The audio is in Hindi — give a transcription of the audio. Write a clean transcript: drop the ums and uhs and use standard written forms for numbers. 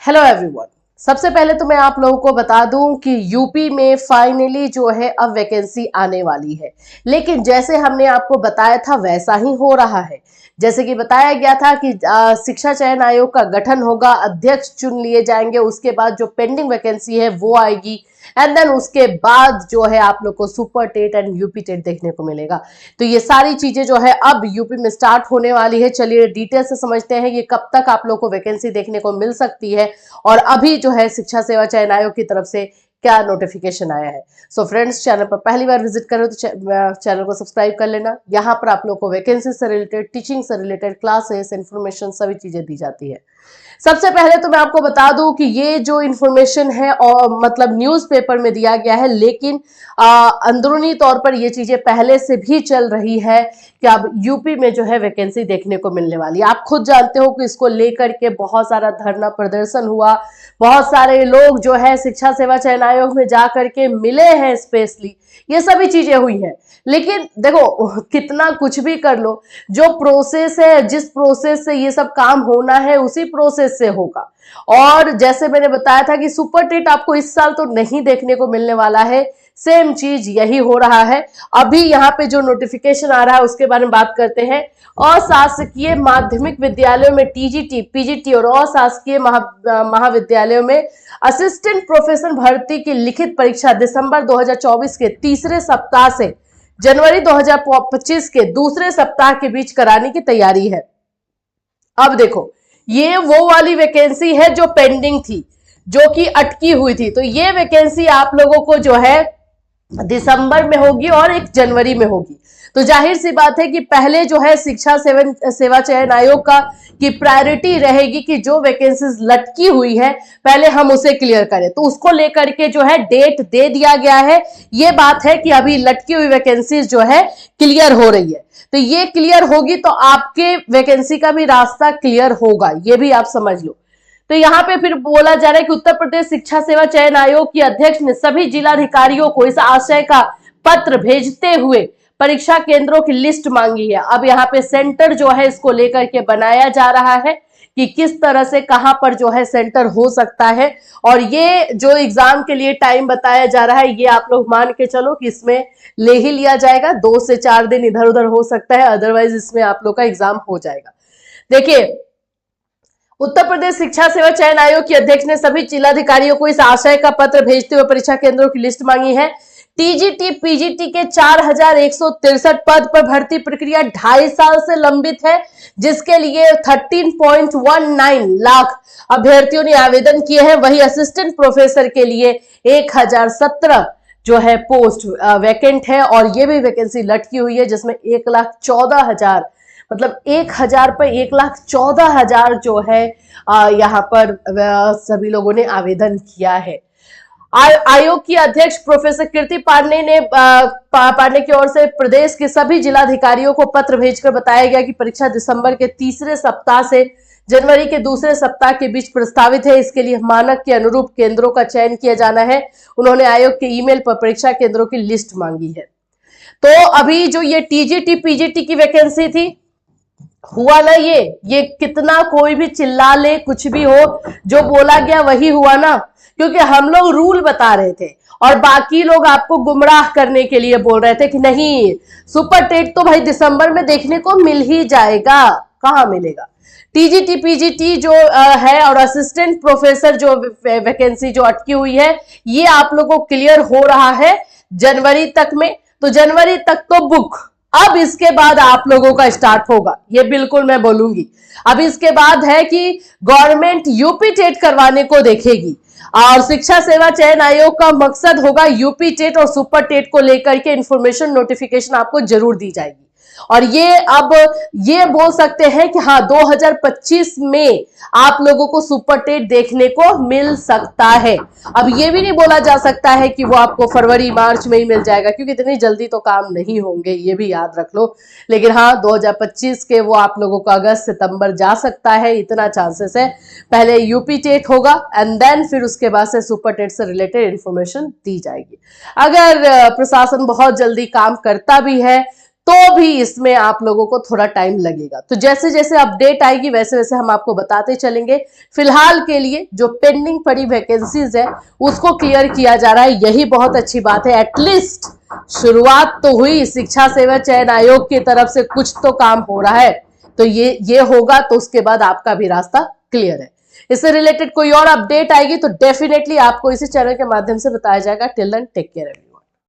Hello everyone. सबसे पहले तो मैं आप लोगों को बता दूं कि यूपी में फाइनली जो है अब वैकेंसी आने वाली है, लेकिन जैसे हमने आपको बताया था वैसा ही हो रहा है। जैसे कि बताया गया था कि शिक्षा चयन आयोग का गठन होगा, अध्यक्ष चुन लिए जाएंगे, उसके बाद जो पेंडिंग वैकेंसी है वो आएगी एंड देन उसके बाद जो है आप लोग को super TET and UP TET देखने को मिलेगा। तो ये सारी चीजें जो है अब यूपी में स्टार्ट होने वाली है। चलिए डिटेल से समझते हैं ये कब तक आप लोग को वैकेंसी देखने को मिल सकती है और अभी जो है शिक्षा सेवा चयन आयोग की तरफ से क्या नोटिफिकेशन आया है। सो फ्रेंड्स, चैनल पर पहली बार विजिट करो तो चैनल को सब्सक्राइब कर लेना। यहाँ पर आप लोग को वैकेंसी से रिलेटेड, टीचिंग से रिलेटेड क्लासेस, इंफॉर्मेशन सभी चीजें दी जाती है। सबसे पहले तो मैं आपको बता दूं कि ये जो इंफॉर्मेशन है और मतलब न्यूज़पेपर में दिया गया है, लेकिन अंदरूनी तौर पर ये चीजें पहले से भी चल रही है कि अब यूपी में जो है वैकेंसी देखने को मिलने वाली है। आप खुद जानते हो कि इसको लेकर के बहुत सारा धरना प्रदर्शन हुआ, बहुत सारे लोग जो है शिक्षा सेवा चयन आयोग में जा करके मिले हैं स्पेशली, ये सभी चीजें हुई हैं। लेकिन देखो, कितना कुछ भी कर लो, जो प्रोसेस है, जिस प्रोसेस से ये सब काम होना है उसी प्रोसेस से होगा। और जैसे मैंने बताया था कि सुपर टेट आपको इस साल तो नहीं देखने को मिलने वाला है, सेम चीज यही हो रहा है। अभी यहाँ पे जो नोटिफिकेशन आ रहा है उसके बारे में बात करते हैं। अशासकीय माध्यमिक विद्यालयों में टीजीटी, पीजीटी और अशासकीय महाविद्यालयों में असिस्टेंट प्रोफेसर भर्ती की लिखित परीक्षा दिसंबर 2024 के तीसरे सप्ताह से जनवरी 2025 के दूसरे सप्ताह के बीच कराने की तैयारी है। अब देखो, ये वो वाली वैकेंसी है जो पेंडिंग थी, जो कि अटकी हुई थी। तो ये वैकेंसी आप लोगों को जो है दिसंबर में होगी और एक जनवरी में होगी। तो जाहिर सी बात है कि पहले जो है शिक्षा सेवा चयन आयोग का की प्रायोरिटी रहेगी कि जो वैकेंसीज लटकी हुई है पहले हम उसे क्लियर करें। तो उसको लेकर के जो है डेट दे दिया गया है। ये बात है कि अभी लटकी हुई वैकेंसीज जो है क्लियर हो रही है। तो ये क्लियर होगी तो आपके वैकेंसी का भी रास्ता क्लियर होगा, ये भी आप समझ लो। तो यहाँ पे फिर बोला जा रहा है कि उत्तर प्रदेश शिक्षा सेवा चयन आयोग के अध्यक्ष ने सभी जिलाधिकारियों को इस आशय का पत्र भेजते हुए परीक्षा केंद्रों की लिस्ट मांगी है। अब यहाँ पे सेंटर जो है इसको लेकर के बनाया जा रहा है कि किस तरह से कहां पर जो है सेंटर हो सकता है। और ये जो एग्जाम के लिए टाइम बताया जा रहा है, ये आप लोग मान के चलो कि इसमें ले ही लिया जाएगा। 2 से 4 दिन इधर उधर हो सकता है, अदरवाइज इसमें आप लोग का एग्जाम हो जाएगा। देखिए, उत्तर प्रदेश शिक्षा सेवा चयन आयोग के अध्यक्ष ने सभी जिलाधिकारियों को इस आशय का पत्र भेजते हुए परीक्षा केंद्रों की लिस्ट मांगी है। टीजीटी पीजीटी के 4163 पद पर भर्ती प्रक्रिया 2.5 साल से लंबित है, जिसके लिए 13.19 लाख अभ्यर्थियों ने आवेदन किए हैं। वही असिस्टेंट प्रोफेसर के लिए 1017 जो है पोस्ट वैकेंट है और ये भी वैकेंसी लटकी हुई है, जिसमें 1,14,000 मतलब 1000 पर 1,14,000 जो है यहाँ पर सभी लोगों ने आवेदन किया है। आयोग की अध्यक्ष प्रोफेसर कीर्ति पांडे ने पांडे की ओर से प्रदेश के सभी जिलाधिकारियों को पत्र भेजकर बताया गया कि परीक्षा दिसंबर के तीसरे सप्ताह से जनवरी के दूसरे सप्ताह के बीच प्रस्तावित है। इसके लिए मानक के अनुरूप केंद्रों का चयन किया जाना है। उन्होंने आयोग के ईमेल पर परीक्षा केंद्रों की लिस्ट मांगी है। तो अभी जो ये टीजीटी पीजीटी की वैकेंसी थी, हुआ ना, ये कितना कोई भी चिल्ला ले, कुछ भी हो, जो बोला गया वही हुआ ना, क्योंकि हम लोग रूल बता रहे थे और बाकी लोग आपको गुमराह करने के लिए बोल रहे थे कि नहीं, सुपर टेट तो भाई दिसंबर में देखने को मिल ही जाएगा। कहां मिलेगा? टीजीटी पीजीटी जो है और असिस्टेंट प्रोफेसर जो वैकेंसी जो अटकी हुई है, ये आप लोगों को क्लियर हो रहा है जनवरी तक में। तो जनवरी तक तो बुक, अब इसके बाद आप लोगों का स्टार्ट होगा, ये बिल्कुल मैं बोलूंगी। अब इसके बाद है कि गवर्नमेंट यूपी टेट करवाने को देखेगी और शिक्षा सेवा चयन आयोग का मकसद होगा यूपी टेट और सुपर टेट को लेकर के इंफॉर्मेशन नोटिफिकेशन आपको जरूर दी जाएगी। और ये अब ये बोल सकते हैं कि हाँ, 2025 में आप लोगों को सुपर टेट देखने को मिल सकता है। अब ये भी नहीं बोला जा सकता है कि वो आपको फरवरी मार्च में ही मिल जाएगा, क्योंकि इतनी जल्दी तो काम नहीं होंगे, ये भी याद रख लो। लेकिन हाँ, 2025 के वो आप लोगों को अगस्त सितंबर जा सकता है, इतना चांसेस है। पहले यूपी टेट होगा एंड देन फिर उसके बाद से सुपर टेट से रिलेटेड इंफॉर्मेशन दी जाएगी। अगर प्रशासन बहुत जल्दी काम करता भी है तो भी इसमें आप लोगों को थोड़ा टाइम लगेगा। तो जैसे जैसे अपडेट आएगी वैसे वैसे हम आपको बताते चलेंगे। फिलहाल के लिए जो पेंडिंग पड़ी वैकेंसीज है उसको क्लियर किया जा रहा है, यही बहुत अच्छी बात है। एटलीस्ट शुरुआत तो हुई, शिक्षा सेवा चयन आयोग की तरफ से कुछ तो काम हो रहा है। तो ये होगा तो उसके बाद आपका भी रास्ता क्लियर है। इससे रिलेटेड कोई और अपडेट आएगी तो डेफिनेटली आपको इसी चैनल के माध्यम से बताया जाएगा। Till then take care.